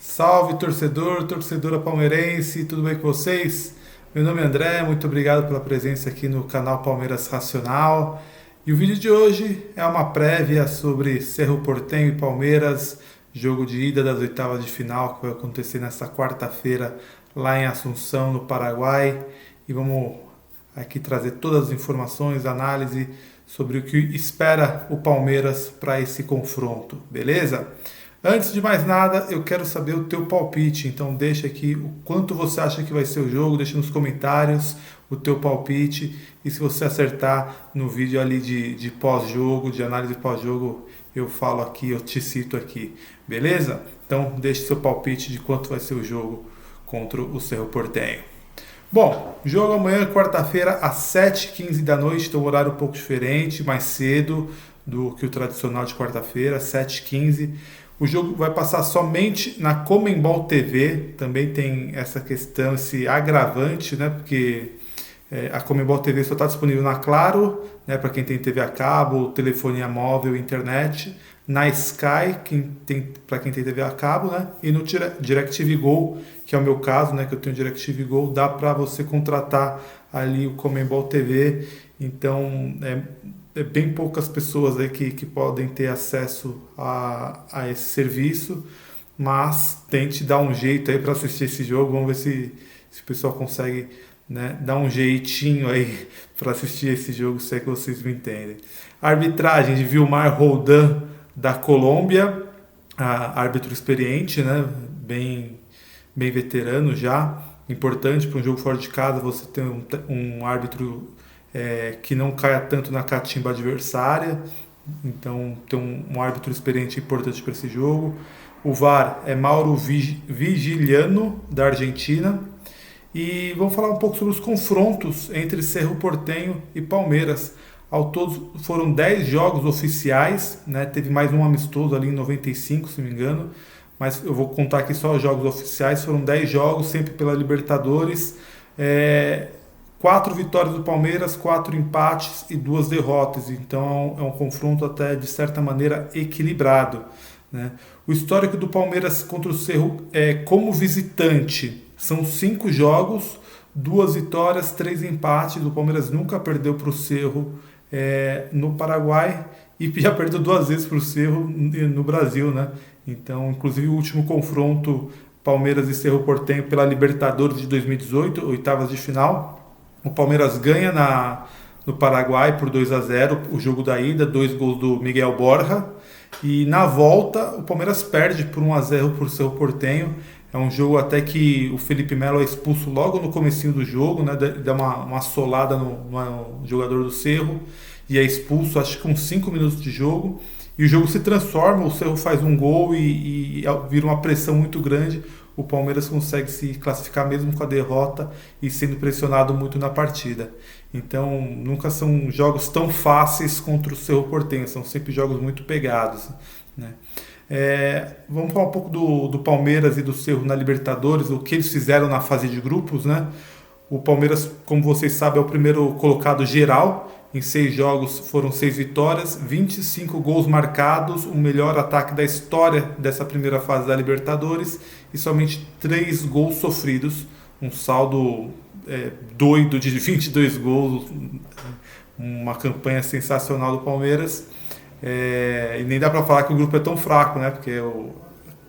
Salve torcedor, torcedora palmeirense, tudo bem com vocês? Meu nome é André, muito obrigado pela presença aqui no canal Palmeiras Racional. E o vídeo de hoje é uma prévia sobre Cerro Porteño e Palmeiras, jogo de ida das oitavas de final que vai acontecer nesta quarta-feira lá em Assunção, no Paraguai. E vamos aqui trazer todas as informações, análise sobre o que espera o Palmeiras para esse confronto, beleza? Antes de mais nada, eu quero saber o teu palpite, então deixa aqui o quanto você acha que vai ser o jogo, deixa nos comentários o teu palpite e se você acertar no vídeo ali de pós-jogo, de análise pós-jogo, eu falo aqui, eu te cito aqui, beleza? Então deixe seu palpite de quanto vai ser o jogo contra o Cerro Porteño. Bom, jogo amanhã, quarta-feira, às 7h15 da noite, então um horário um pouco diferente, mais cedo do que o tradicional de quarta-feira, 7h15. O jogo vai passar somente na Comembol TV, também tem essa questão, esse agravante, né? Porque a Comembol TV só está disponível na Claro, né? Para quem tem TV a cabo, telefonia móvel, internet, na Sky, para quem tem TV a cabo, né? E no DirecTV Go, que é o meu caso, né? Que eu tenho DirecTV Go, dá para você contratar ali o Comembol TV, então é bem poucas pessoas aí que podem ter acesso a esse serviço, mas tente dar um jeito aí para assistir esse jogo, vamos ver se o pessoal consegue, né, dar um jeitinho aí para assistir esse jogo, se é que vocês me entendem. Arbitragem de Vilmar Roldan da Colômbia, árbitro experiente, né, bem veterano já, importante para um jogo fora de casa você ter um árbitro que não caia tanto na catimba adversária, então ter um árbitro experiente importante para esse jogo. O VAR é Mauro Vigiliano, da Argentina. E vamos falar um pouco sobre os confrontos entre Cerro Porteño e Palmeiras. Ao todo foram 10 jogos oficiais, né? Teve mais um amistoso ali em 95, se não me engano, mas eu vou contar aqui só os jogos oficiais. Foram 10 jogos, sempre pela Libertadores. 4 vitórias do Palmeiras, 4 empates e 2 derrotas. Então é um confronto até de certa maneira equilibrado, né? O histórico do Palmeiras contra o Cerro como visitante são 5 jogos, 2 vitórias, 3 empates. O Palmeiras nunca perdeu para o Cerro no Paraguai e já perdeu 2 vezes para o Cerro no Brasil, né? Então, inclusive o último confronto Palmeiras e Cerro Porteño pela Libertadores de 2018, oitavas de final. O Palmeiras ganha no Paraguai por 2-0, o jogo da ida, 2 gols do Miguel Borja. E na volta, o Palmeiras perde por 1-0 por Cerro Porteño. É um jogo até que o Felipe Melo é expulso logo no comecinho do jogo, né? Dá uma solada no jogador do Cerro e é expulso, acho que com 5 minutos de jogo. E o jogo se transforma, o Cerro faz um gol e vira uma pressão muito grande. O Palmeiras consegue se classificar mesmo com a derrota e sendo pressionado muito na partida. Então, nunca são jogos tão fáceis contra o Cerro Porteño, são sempre jogos muito pegados, né? Vamos falar um pouco do Palmeiras e do Cerro na Libertadores, o que eles fizeram na fase de grupos, né? O Palmeiras, como vocês sabem, é o primeiro colocado geral. Em 6 jogos foram 6 vitórias, 25 gols marcados, o melhor ataque da história dessa primeira fase da Libertadores e somente 3 gols sofridos, um saldo doido de 22 gols, uma campanha sensacional do Palmeiras. E nem dá para falar que o grupo é tão fraco, né? Porque eu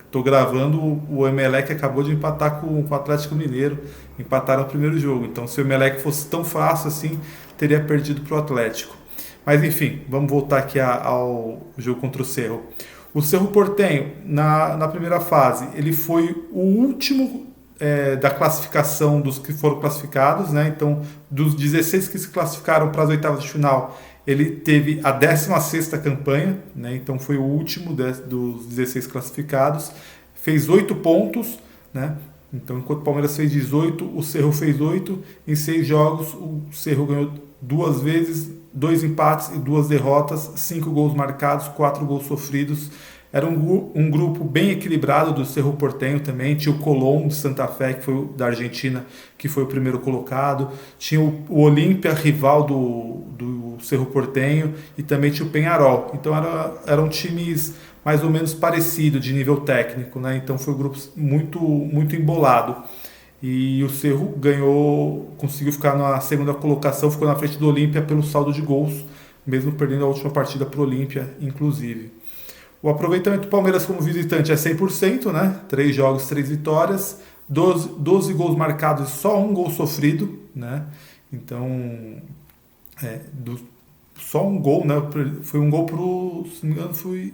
estou gravando, o Emelec acabou de empatar com o Atlético Mineiro, empataram o primeiro jogo. Então, se o Emelec fosse tão fácil assim, teria perdido para o Atlético. Mas enfim, vamos voltar aqui ao jogo contra o Cerro. O Cerro Porteño, na primeira fase, ele foi o último da classificação dos que foram classificados, né? Então, dos 16 que se classificaram para as oitavas de final, ele teve a 16ª campanha, né? Então foi o último dos 16 classificados, fez 8 pontos, né? Então enquanto o Palmeiras fez 18, o Cerro fez 8, em 6 jogos o Cerro ganhou 2 vezes, 2 empates e 2 derrotas, 5 gols marcados, 4 gols sofridos. Era um grupo bem equilibrado do Cerro Porteño também. Tinha o Colón de Santa Fé, que foi da Argentina, que foi o primeiro colocado. Tinha o Olímpia, rival do Cerro Porteño, e também tinha o Peñarol. Então eram times mais ou menos parecido de nível técnico, né? Então foi um grupo muito embolado. E o Cerro ganhou, conseguiu ficar na segunda colocação, ficou na frente do Olímpia pelo saldo de gols, mesmo perdendo a última partida para o Olímpia, inclusive. O aproveitamento do Palmeiras como visitante é 100%, né? 3 jogos, 3 vitórias, 12 gols marcados e só um gol sofrido, né? Então, só um gol, né? Foi um gol se não me engano, foi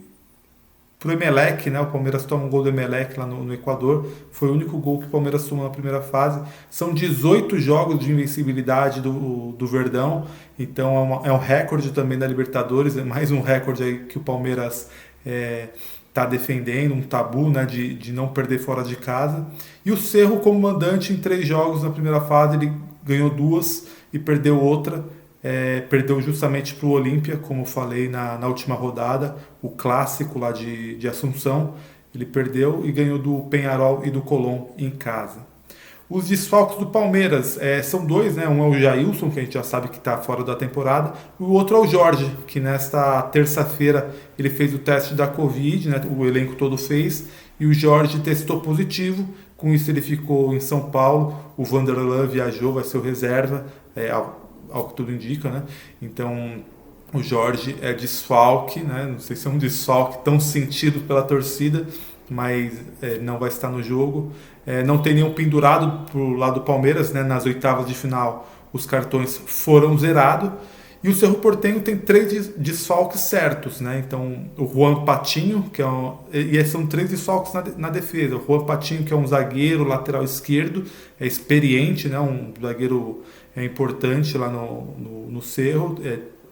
pro Emelec, né? O Palmeiras toma um gol do Emelec lá no Equador. Foi o único gol que o Palmeiras tomou na primeira fase. São 18 jogos de invencibilidade do Verdão. Então é um recorde também da Libertadores. É mais um recorde aí que o Palmeiras está defendendo, um tabu, né? De não perder fora de casa. E o Cerro, como mandante em 3 jogos na primeira fase, ele ganhou 2 e perdeu outra. Perdeu justamente para o Olímpia, como eu falei na última rodada, o clássico lá de Assunção. Ele perdeu e ganhou do Peñarol e do Colón em casa. Os desfalques do Palmeiras são 2, né? Um é o Jailson, que a gente já sabe que está fora da temporada, e o outro é o Jorge, que nesta terça-feira ele fez o teste da Covid, né? O elenco todo fez, e o Jorge testou positivo. Com isso ele ficou em São Paulo. O Vanderlan viajou, vai ser o reserva, ao que tudo indica, né? Então o Jorge é desfalque, né? Não sei se é um desfalque tão sentido pela torcida, mas não vai estar no jogo. Não tem nenhum pendurado pro lado do Palmeiras, né? Nas oitavas de final os cartões foram zerados. E o Cerro Porteño tem 3 desfalques certos, né? Então o Juan Patinho, e são 3 desfalques na defesa. O Juan Patinho, que é um zagueiro lateral esquerdo, é experiente, né? Um zagueiro importante lá no Cerro,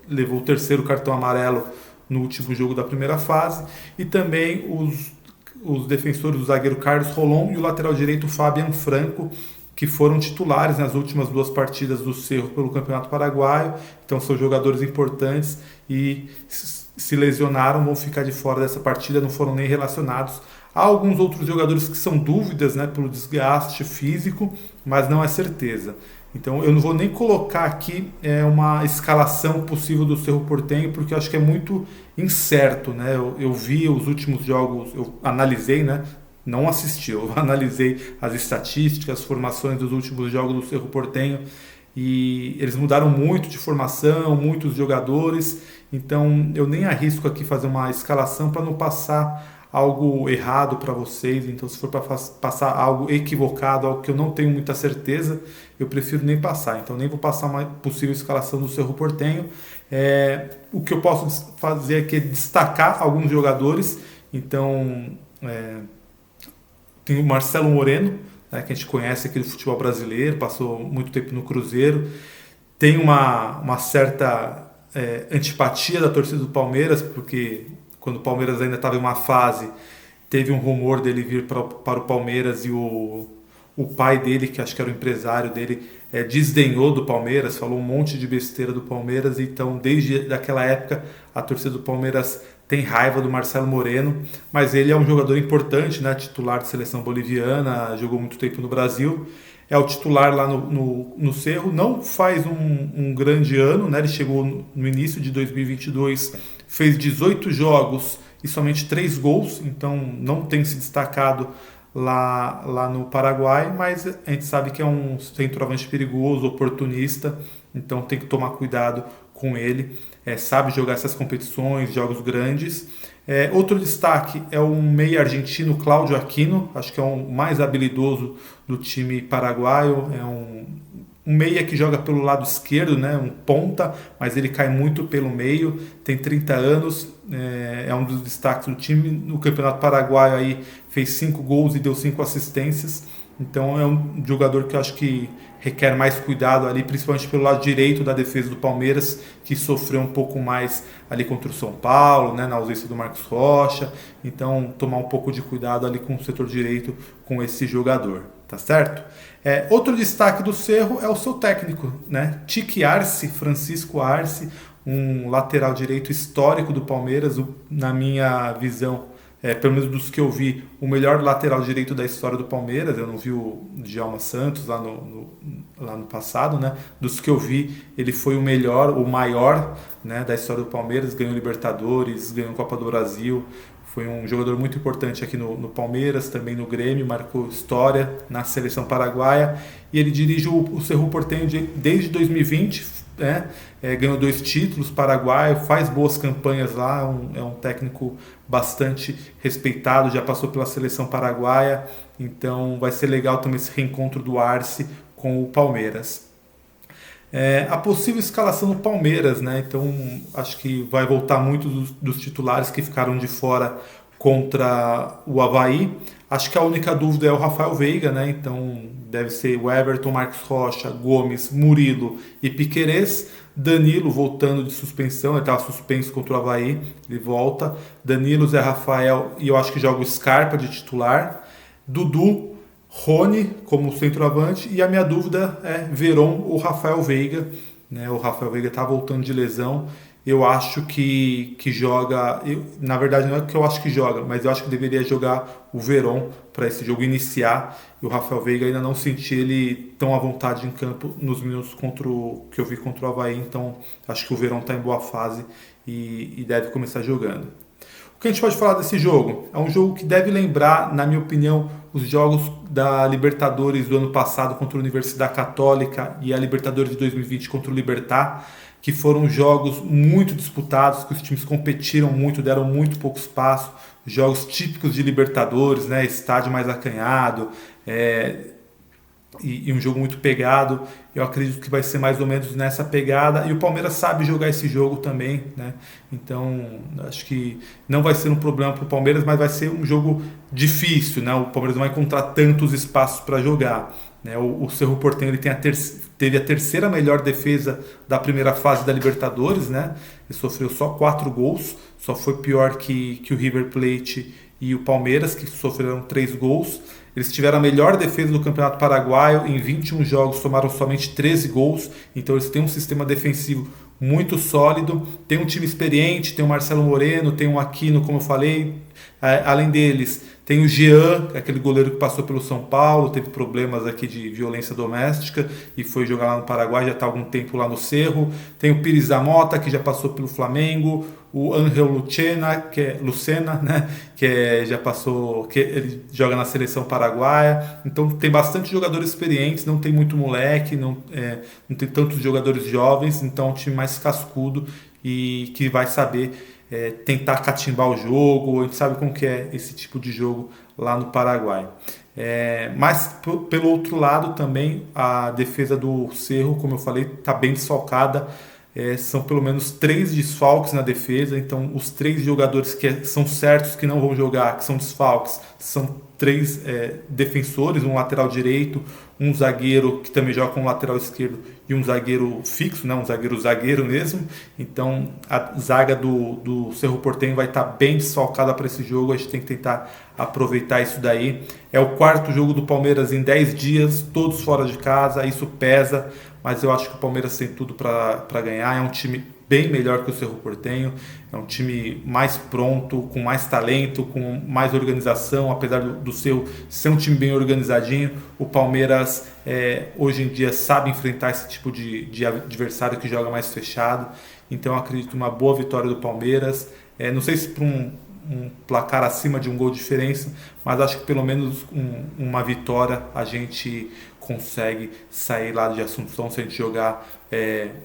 levou o 3º cartão amarelo no último jogo da primeira fase, e também os defensores do zagueiro Carlos Rolón e o lateral direito Fabian Franco, que foram titulares nas últimas 2 partidas do Cerro pelo Campeonato Paraguaio. Então são jogadores importantes e se lesionaram, vão ficar de fora dessa partida, não foram nem relacionados. Há alguns outros jogadores que são dúvidas, né, pelo desgaste físico, mas não é certeza. Então eu não vou nem colocar aqui uma escalação possível do Cerro Porteño, porque eu acho que é muito incerto, né? Eu vi os últimos jogos, eu analisei, né? Não assisti, eu analisei as estatísticas, as formações dos últimos jogos do Cerro Porteño, e eles mudaram muito de formação, muitos jogadores. Então eu nem arrisco aqui fazer uma escalação para não passar algo errado para vocês. Então se for para passar algo equivocado, algo que eu não tenho muita certeza, eu prefiro nem passar. Então nem vou passar uma possível escalação do Cerro Porteño. O que eu posso fazer aqui é destacar alguns jogadores. Então tem o Marcelo Moreno, né, que a gente conhece aqui do futebol brasileiro, passou muito tempo no Cruzeiro. Tem uma certa antipatia da torcida do Palmeiras, porque quando o Palmeiras ainda estava em uma fase, teve um rumor dele vir para o Palmeiras, e o pai dele, que acho que era o empresário dele, desdenhou do Palmeiras, falou um monte de besteira do Palmeiras. Então desde aquela época a torcida do Palmeiras tem raiva do Marcelo Moreno, mas ele é um jogador importante, né? Titular de seleção boliviana, jogou muito tempo no Brasil, é o titular lá no Cerro. Não faz um grande ano, né? Ele chegou no início de 2022, fez 18 jogos e somente 3 gols, então não tem se destacado lá no Paraguai, mas a gente sabe que é um centroavante perigoso, oportunista, então tem que tomar cuidado com ele. Sabe jogar essas competições, jogos grandes. Outro destaque é o meia argentino Cláudio Aquino, acho que é o mais habilidoso do time paraguaio. É um meia que joga pelo lado esquerdo, né? Um ponta, mas ele cai muito pelo meio, tem 30 anos, é um dos destaques do time. No Campeonato Paraguaio aí fez 5 gols e deu 5 assistências. Então é um jogador que eu acho que requer mais cuidado ali, principalmente pelo lado direito da defesa do Palmeiras, que sofreu um pouco mais ali contra o São Paulo, né, na ausência do Marcos Rocha. Então tomar um pouco de cuidado ali com o setor direito com esse jogador, tá certo? Outro destaque do Cerro é o seu técnico, né? Tique Arce, Francisco Arce, um lateral direito histórico do Palmeiras, na minha visão, pelo menos dos que eu vi, o melhor lateral direito da história do Palmeiras. Eu não vi o Djalma Santos lá no passado, né? Dos que eu vi, ele foi o melhor, o maior, né, da história do Palmeiras. Ganhou Libertadores, ganhou Copa do Brasil, foi um jogador muito importante aqui no Palmeiras, também no Grêmio, marcou história na seleção paraguaia, e ele dirige o Cerro Porteño desde 2020, né? Ganhou 2 títulos paraguaio, faz boas campanhas lá, é um técnico bastante respeitado, já passou pela seleção paraguaia, então vai ser legal também esse reencontro do Arce com o Palmeiras. A possível escalação no Palmeiras, né? Então acho que vai voltar muito dos titulares que ficaram de fora contra o Avaí. Acho que a única dúvida é o Rafael Veiga, né? Então deve ser o Everton, Marcos Rocha, Gomes, Murilo e Piquerez. Danilo voltando de suspensão, ele estava suspenso contra o Avaí, ele volta. Danilo, Zé Rafael e eu acho que joga o Scarpa de titular. Dudu, Rony como centroavante, e a minha dúvida é Veron ou Rafael Veiga, né? O Rafael Veiga está voltando de lesão, eu acho que joga, na verdade não é que eu acho que joga, mas eu acho que deveria jogar o Veron para esse jogo iniciar, e o Rafael Veiga ainda não senti ele tão à vontade em campo nos minutos que eu vi contra o Avaí, então acho que o Veron está em boa fase e deve começar jogando. O que a gente pode falar desse jogo? É um jogo que deve lembrar, na minha opinião, os jogos da Libertadores do ano passado contra a Universidade Católica e a Libertadores de 2020 contra o Libertad, que foram jogos muito disputados, que os times competiram muito, deram muito pouco espaço, jogos típicos de Libertadores, né? Estádio mais acanhado, e um jogo muito pegado. Eu acredito que vai ser mais ou menos nessa pegada, e o Palmeiras sabe jogar esse jogo também, né? Então acho que não vai ser um problema para o Palmeiras, mas vai ser um jogo difícil, né? O Palmeiras não vai encontrar tantos espaços para jogar, né? O Cerro Porteño ele teve a terceira melhor defesa da primeira fase da Libertadores, né? Ele sofreu só 4 gols, só foi pior que o River Plate e o Palmeiras, que sofreram 3 gols. Eles tiveram a melhor defesa do Campeonato Paraguaio, em 21 jogos tomaram somente 13 gols, então eles têm um sistema defensivo muito sólido, tem um time experiente, tem o Marcelo Moreno, tem o Aquino, como eu falei, além deles tem o Jean, aquele goleiro que passou pelo São Paulo, teve problemas aqui de violência doméstica e foi jogar lá no Paraguai, já está há algum tempo lá no Cerro. Tem o Pires da Mota, que já passou pelo Flamengo, o Ángel Lucena, né, já passou, que ele joga na seleção paraguaia. Então tem bastante jogadores experientes, não tem muito moleque, não tem tantos jogadores jovens, então é um time mais cascudo e que vai saber tentar catimbar o jogo. A gente sabe como que é esse tipo de jogo lá no Paraguai. Mas pelo outro lado também a defesa do Cerro, como eu falei, está bem desfalcada. São pelo menos 3 desfalques na defesa, então os 3 jogadores que são certos que não vão jogar, que são desfalques, são 3 defensores, um lateral direito, um zagueiro que também joga com lateral esquerdo e um zagueiro fixo, né? Um zagueiro mesmo. Então a zaga do Cerro Porteño vai estar bem desfalcada para esse jogo, a gente tem que tentar aproveitar isso daí. É o 4º jogo do Palmeiras em 10 dias, todos fora de casa, isso pesa, mas eu acho que o Palmeiras tem tudo para ganhar. É um time bem melhor que o Cerro Porteño, é um time mais pronto, com mais talento, com mais organização, apesar do Cerro ser um time bem organizadinho. O Palmeiras hoje em dia sabe enfrentar esse tipo de adversário que joga mais fechado, então eu acredito numa boa vitória do Palmeiras. Não sei se para um placar acima de um gol de diferença, mas acho que pelo menos uma vitória a gente consegue sair lá de Assunção se a gente jogar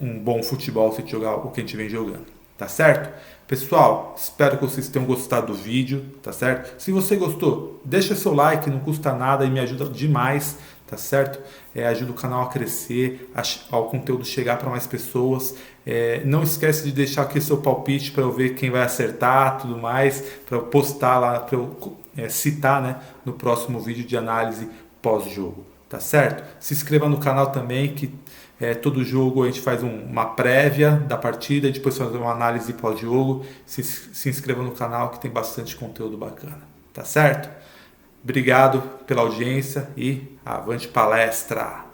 um bom futebol, se a gente jogar o que a gente vem jogando, tá certo? Pessoal, espero que vocês tenham gostado do vídeo, tá certo? Se você gostou, deixa seu like, não custa nada e me ajuda demais, tá certo? Ajuda o canal a crescer, ao conteúdo chegar para mais pessoas. Não esquece de deixar aqui seu palpite para eu ver quem vai acertar, tudo mais, para eu postar lá, para eu citar, né, no próximo vídeo de análise pós-jogo, tá certo? Se inscreva no canal também, que todo jogo a gente faz uma prévia da partida e depois faz uma análise pós-jogo. Se inscreva no canal que tem bastante conteúdo bacana, tá certo? Obrigado pela audiência e avante palestra!